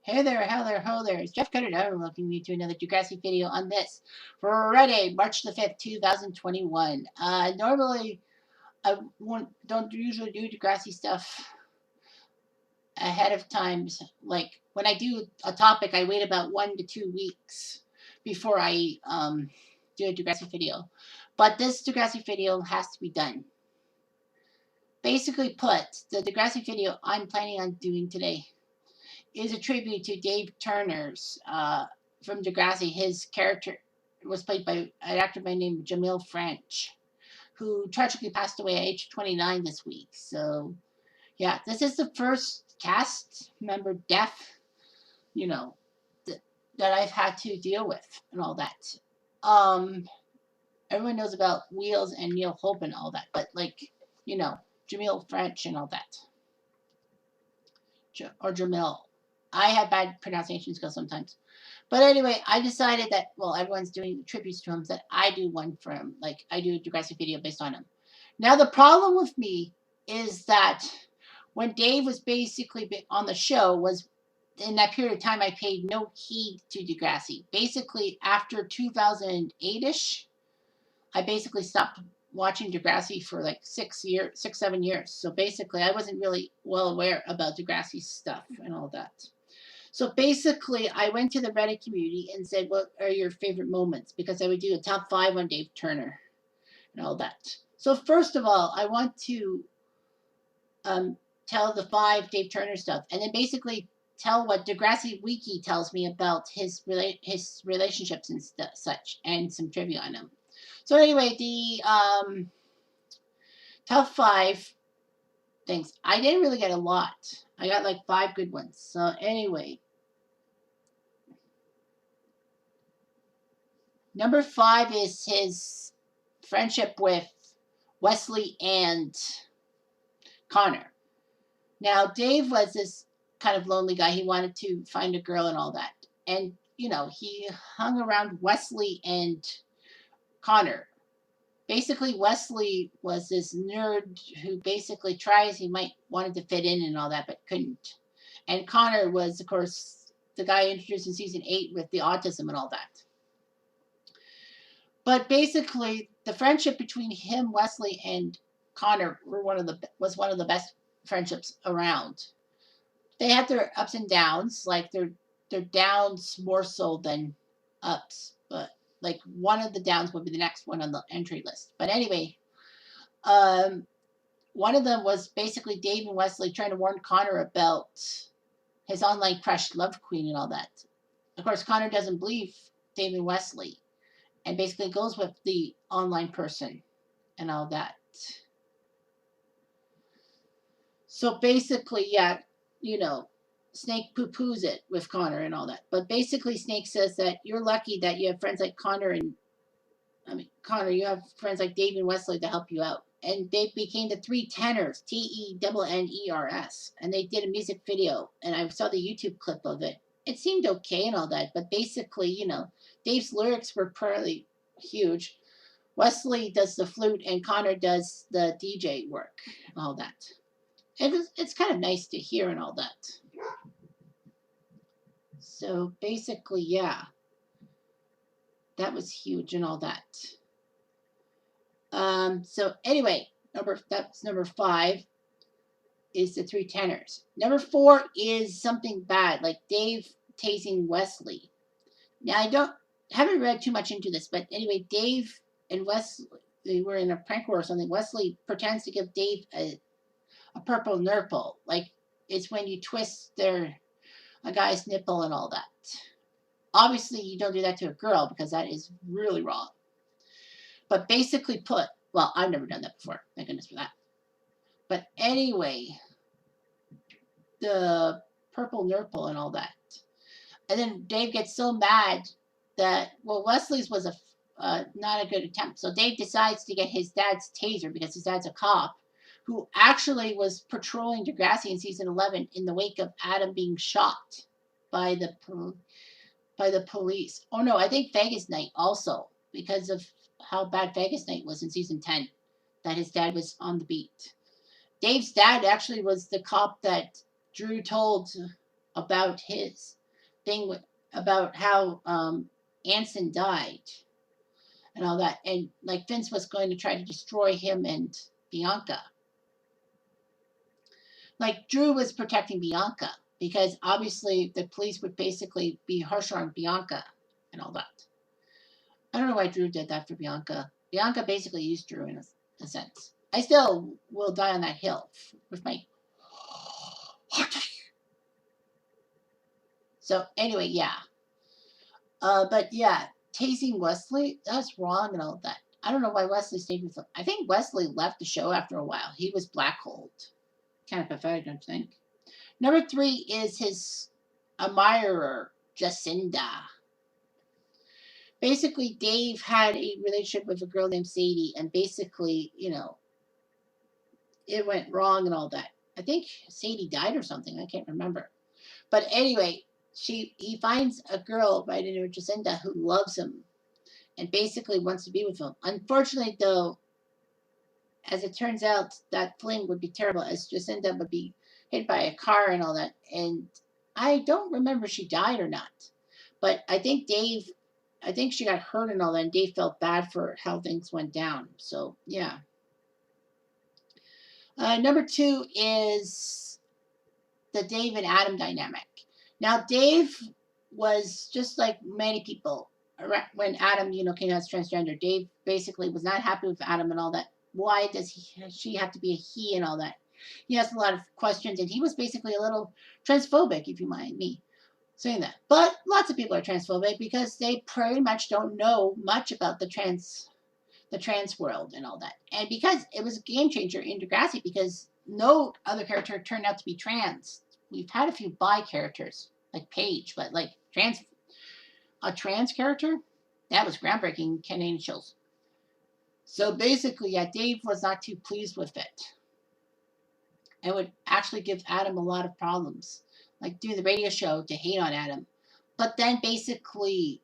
Hey there, how there, ho there. It's Jeff Cutter. I'm welcoming you to another Degrassi video on this Friday, March the 5th, 2021. Normally, don't usually do Degrassi stuff ahead of time. Like, when I do a topic, I wait about 1 to 2 weeks before I do a Degrassi video. But this Degrassi video has to be done. Basically put, the Degrassi video I'm planning on doing today is a tribute to Dave Turner's from Degrassi. His character was played by an actor by the name of Jahmil French, who tragically passed away at age 29 this week. So, yeah, this is the first cast member death, you know, that I've had to deal with and all that. Um, Everyone knows about Wheels and Neil Hope and all that, but like, Jamil French and all that, or Jamil. I have bad pronunciation skills sometimes. But anyway, I decided that, well, everyone's doing tributes to him, that I do one for him. Like, I do a Degrassi video based on him. Now, the problem with me is that when Dave was basically on the show, was in that period of time, I paid no heed to Degrassi. Basically, after 2008-ish, I basically stopped watching Degrassi for like 7 years. So basically, I wasn't really well aware about Degrassi's stuff and all that. So basically, I went to the Reddit community and said, "What are your favorite moments?" Because I would do a top 5 on Dave Turner and all that. So first of all, I want to tell the 5 Dave Turner stuff, and then basically tell what Degrassi Wiki tells me about his relationships and such, and some trivia on him. So anyway, the top 5 things. I didn't really get a lot. I got like 5 good ones. So anyway, number 5 is his friendship with Wesley and Connor. Now, Dave was this kind of lonely guy. He wanted to find a girl and all that. And, he hung around Wesley and Connor. Basically, Wesley was this nerd who basically he might wanted to fit in and all that, but couldn't. And Connor was, of course, the guy introduced in season 8 with the autism and all that. But basically, the friendship between him, Wesley, and Connor was one of the best friendships around. They had their ups and downs, like their downs more so than ups, but like one of the downs would be the next one on the entry list. But anyway, one of them was basically Dave and Wesley trying to warn Connor about his online crush, Love Queen, and all that. Of course, Connor doesn't believe Dave and Wesley, and basically goes with the online person and all that. So basically, yeah, Snake poo-poos it with Connor and all that. But basically, Snake says that you're lucky that you have friends like Connor, you have friends like Dave and Wesley to help you out. And they became the Three Tenors, Tenners, and they did a music video, and I saw the YouTube clip of it. It seemed okay and all that, but basically, Dave's lyrics were pretty huge. Wesley does the flute, and Connor does the DJ work, and all that. It's kind of nice to hear and all that. So basically, yeah, that was huge and all that. So anyway, that's number 5 is the Three Tenors. Number 4 is something bad, like Dave tasing Wesley. Now I haven't read too much into this, but anyway, Dave and Wesley, they were in a prank war or something. Wesley pretends to give Dave a purple nurple, like it's when you twist a guy's nipple and all that. Obviously, you don't do that to a girl because that is really wrong. But basically well, I've never done that before. Thank goodness for that. But anyway, the purple nurple and all that. And then Dave gets so mad that, well, Wesley's was not a good attempt. So Dave decides to get his dad's taser because his dad's a cop who actually was patrolling Degrassi in season 11 in the wake of Adam being shot by the police. Oh no, I think Vegas Night also, because of how bad Vegas Night was in season 10, that his dad was on the beat. Dave's dad actually was the cop that Drew told about his thing about how Anson died and all that, and like Vince was going to try to destroy him and Bianca. Like Drew was protecting Bianca because obviously the police would basically be harsher on Bianca and all that. I don't know why Drew did that for Bianca. Bianca basically used Drew in a sense. I still will die on that hill with my. So anyway, yeah. But yeah, tasing Wesley, that's wrong and all that. I don't know why Wesley stayed with him. I think Wesley left the show after a while. He was blackholed. Kind of pathetic, don't you think? Number 3 is his admirer, Jacinda. Basically, Dave had a relationship with a girl named Sadie, and basically, it went wrong and all that. I think Sadie died or something. I can't remember. But anyway, he finds a girl by the name of Jacinda who loves him and basically wants to be with him. Unfortunately, though, as it turns out, that fling would be terrible as Jacinda would be hit by a car and all that. And I don't remember if she died or not. But I think she got hurt and all that, and Dave felt bad for how things went down. So, yeah. Number 2 is the Dave and Adam dynamic. Now, Dave was just like many people when Adam, came out as transgender. Dave basically was not happy with Adam and all that. Why does she have to be a he and all that? He asked a lot of questions, and he was basically a little transphobic, if you mind me saying that. But lots of people are transphobic because they pretty much don't know much about the trans world and all that. And because it was a game changer in Degrassi, because no other character turned out to be trans. We've had a few bi characters like Paige, but like a trans character, that was groundbreaking in Canadian shows. So basically, yeah, Dave was not too pleased with it. It would actually give Adam a lot of problems, like doing the radio show to hate on Adam. But then basically,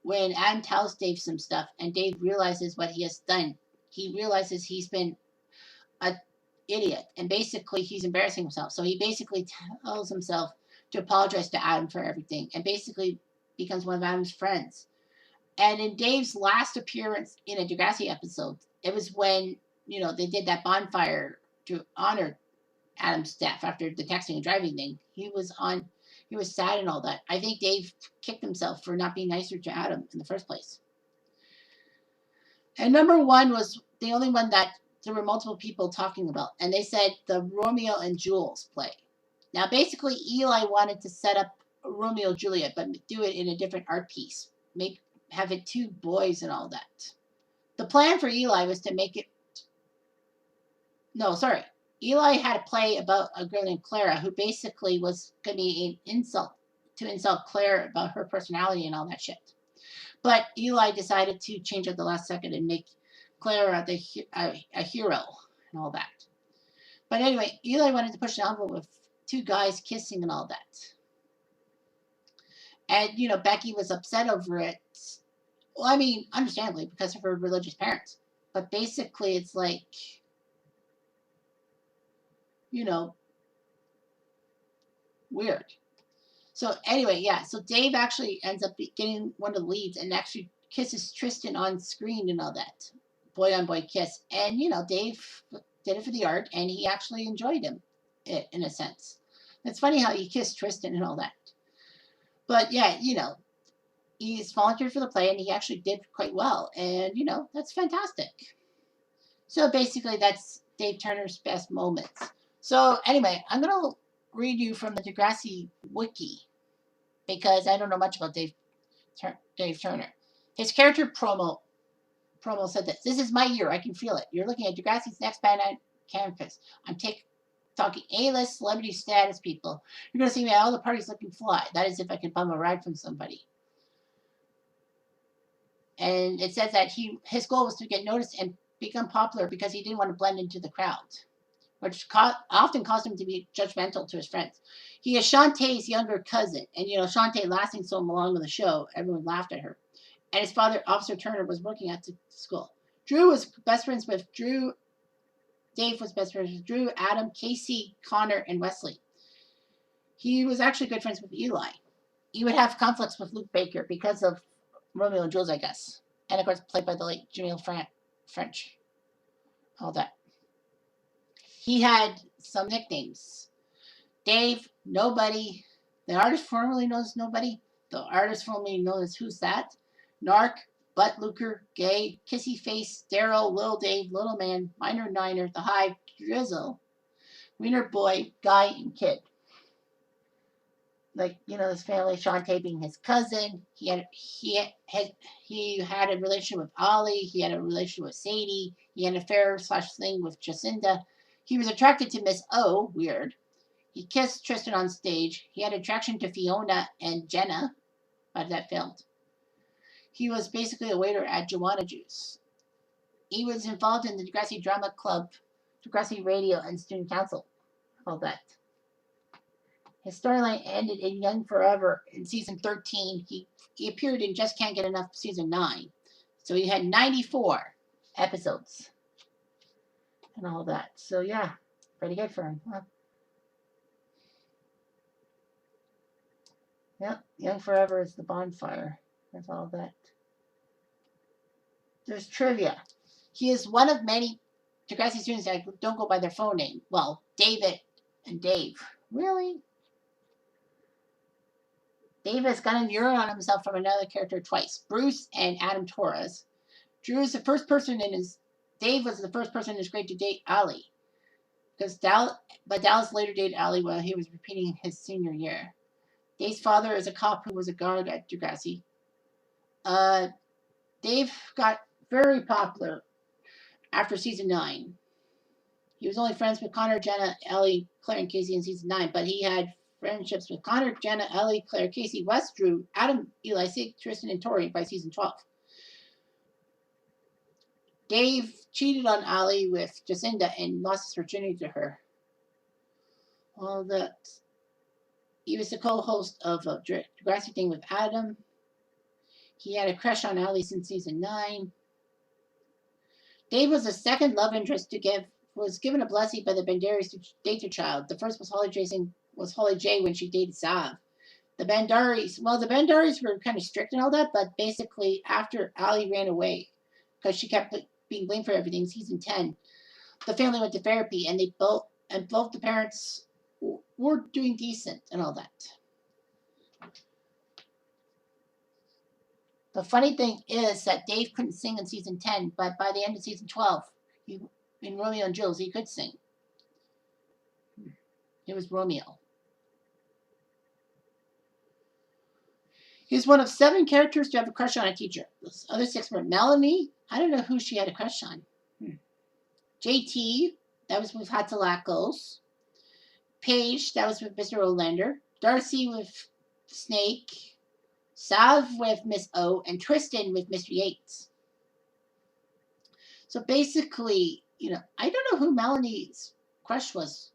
when Adam tells Dave some stuff and Dave realizes what he has done, he realizes he's been an idiot and basically he's embarrassing himself. So he basically tells himself to apologize to Adam for everything and basically becomes one of Adam's friends. And in Dave's last appearance in a Degrassi episode, it was when, they did that bonfire to honor Adam's death after the texting and driving thing. He was sad and all that. I think Dave kicked himself for not being nicer to Adam in the first place. And number 1 was the only one that there were multiple people talking about. And they said the Romeo and Jules play. Now, basically, Eli wanted to set up Romeo and Juliet, but do it in a different art piece. Have it 2 boys and all that. The plan for Eli was to make it... No, sorry. Eli had a play about a girl named Clara who basically was going to be an insult Claire about her personality and all that shit. But Eli decided to change at the last second and make Clara a hero and all that. But anyway, Eli wanted to push the envelope with 2 guys kissing and all that. And, Becky was upset over it. Well, I mean, understandably, because of her religious parents. But basically, it's like, weird. So anyway, yeah. So Dave actually ends up getting one of the leads and actually kisses Tristan on screen and all that. Boy on boy kiss. And, Dave did it for the art and he actually enjoyed it in a sense. It's funny how he kissed Tristan and all that. But yeah, he's volunteered for the play and he actually did quite well. And, that's fantastic. So basically, that's Dave Turner's best moments. So anyway, I'm going to read you from the Degrassi wiki because I don't know much about Dave Turner. His character promo said this. This is my year. I can feel it. You're looking at Degrassi's next band on campus. I'm talking A-list celebrity status people. You're going to see me at all the parties looking fly. That is if I can bum a ride from somebody. And it says that his goal was to get noticed and become popular because he didn't want to blend into the crowd, which often caused him to be judgmental to his friends. He is Shantae's younger cousin. And, Shantae lasting so long with the show, everyone laughed at her. And his father, Officer Turner, was working at the school. Drew was best friends with Drew. Dave was best friends with Drew, Adam, Casey, Connor, and Wesley. He was actually good friends with Eli. He would have conflicts with Luke Baker because of Romeo and Jules, I guess. And of course, played by the late Jahmil French. All that. He had some nicknames. Dave, Nobody, the artist formerly known as Nobody, the artist formerly known as Who's That, Narc, Butt Luker, Gay, Kissy Face, Daryl, Lil Dave, Little Man, Minor Niner, The Hive, Drizzle, Wiener Boy, Guy, and Kid. Like, his family, Shantae being his cousin. He had a relationship with Ollie. He had a relationship with Sadie. He had an affair / thing with Jacinda. He was attracted to Miss O. Weird. He kissed Tristan on stage. He had attraction to Fiona and Jenna. By that filmed. He was basically a waiter at Joanna Juice. He was involved in the Degrassi Drama Club, Degrassi Radio, and Student Council. All that. His storyline ended in Young Forever in season 13. He appeared in Just Can't Get Enough season 9. So he had 94 episodes. And all that. So yeah, pretty good for him. Huh? Yep, Young Forever is the bonfire. That's all that. There's trivia. He is one of many Degrassi students that don't go by their phone name. Well, David and Dave. Really? Dave has gotten urine on himself from another character twice. Bruce and Adam Torres. Drew is the first person in his... Dave was the first person in his grade to date Allie. But Dallas later dated Allie while he was repeating his senior year. Dave's father is a cop who was a guard at Degrassi. Dave got very popular after season 9. He was only friends with Connor, Jenna, Ellie, Claire, and Casey in season 9, but he had friendships with Connor, Jenna, Ellie, Claire, Casey, Wes, Drew, Adam, Eli, Sig, Tristan, and Tori by season 12. Dave cheated on Allie with Jacinda and lost his virginity to her. All that. He was the co-host of a Degrassi thing with Adam. He had a crush on Allie since season 9. Dave was the second love interest was given a blessing by the Banderas to date their child. The first was Holly J when she dated Sav. The Bandaris were kind of strict and all that, but basically after Allie ran away, because she kept being blamed for everything, season 10, the family went to therapy, and both the parents were doing decent and all that. The funny thing is that Dave couldn't sing in season 10, but by the end of season 12, in Romeo and Jules, he could sing. It was Romeo. He was one of 7 characters to have a crush on a teacher. The other 6 were Melanie. I don't know who she had a crush on. JT, that was with Hatzalakos. Paige, that was with Mr. Olander. Darcy with Snake. Sav with Miss O, and Tristan with Mr. Yates. So basically, I don't know who Melanie's crush was.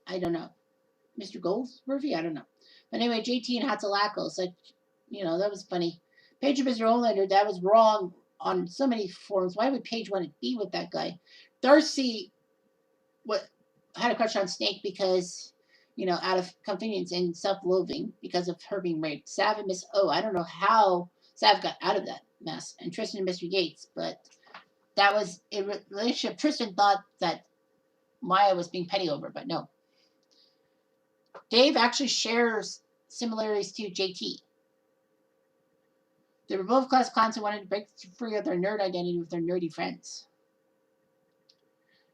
I don't know. Mr. Goldsworthy? I don't know. But anyway, JT and Hatzalakos, that was funny. Paige and Mr. Olander, that was wrong on so many forms. Why would Paige want to be with that guy? Darcy had a crush on Snake because... out of convenience and self-loathing because of her being raped. Sav and Miss O, I don't know how Sav got out of that mess. And Tristan and Mr. Yates, but that was a relationship. Tristan thought that Maya was being petty over, but no. Dave actually shares similarities to JT. They were both class clowns who wanted to break free of their nerd identity with their nerdy friends.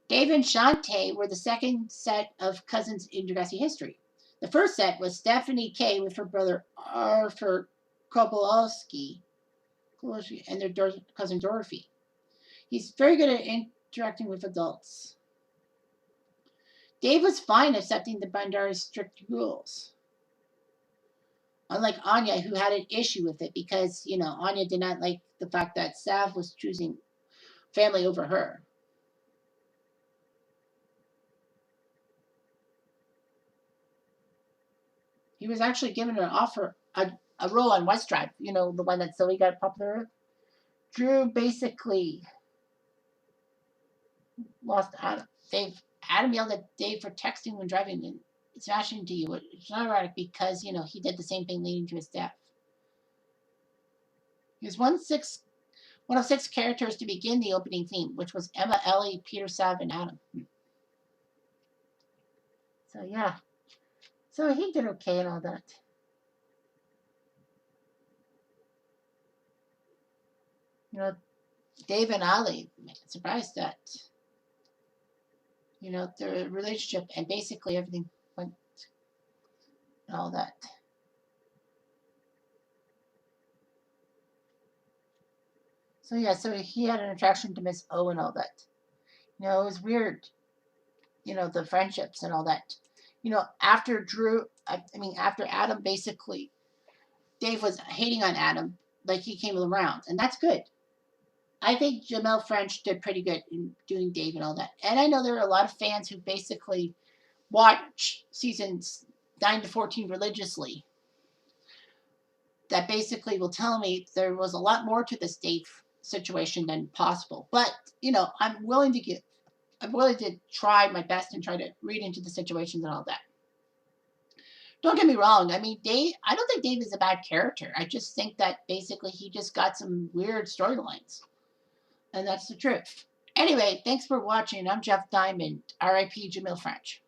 Dave and Shantae were the second set of cousins in Degrassi history. The first set was Stephanie K with her brother Arthur Kowalski and their cousin Dorothy. He's very good at interacting with adults. Dave was fine accepting the Bandari's strict rules. Unlike Anya, who had an issue with it because, Anya did not like the fact that Sav was choosing family over her. He was actually given an offer, a role on West Drive, the one that Zoe got popular. Drew basically lost Adam. Adam yelled at Dave for texting when driving smashing into you. It's not erotic because, you know, he did the same thing leading to his death. He was one of six characters to begin the opening theme, which was Emma, Ellie, Peter, Sav, and Adam. So yeah. So he did okay and all that. You know, Dave and Ali, surprised that, you know, their relationship and basically everything went and all that. So yeah, so he had an attraction to Miss O and all that. You know, it was weird, you know, the friendships and all that. You know, after after Adam basically, Dave was hating on Adam, like he came around, and that's good. I think Jamel French did pretty good in doing Dave and all that. And I know there are a lot of fans who basically watch seasons 9 to 14 religiously that basically will tell me there was a lot more to this Dave situation than possible. But, you know, I'm willing to try my best and try to read into the situations and all that. Don't get me wrong. I mean, I don't think Dave is a bad character. I just think that basically he just got some weird storylines. And that's the truth. Anyway, thanks for watching. I'm Jeff Diamond, RIP Jahmil French.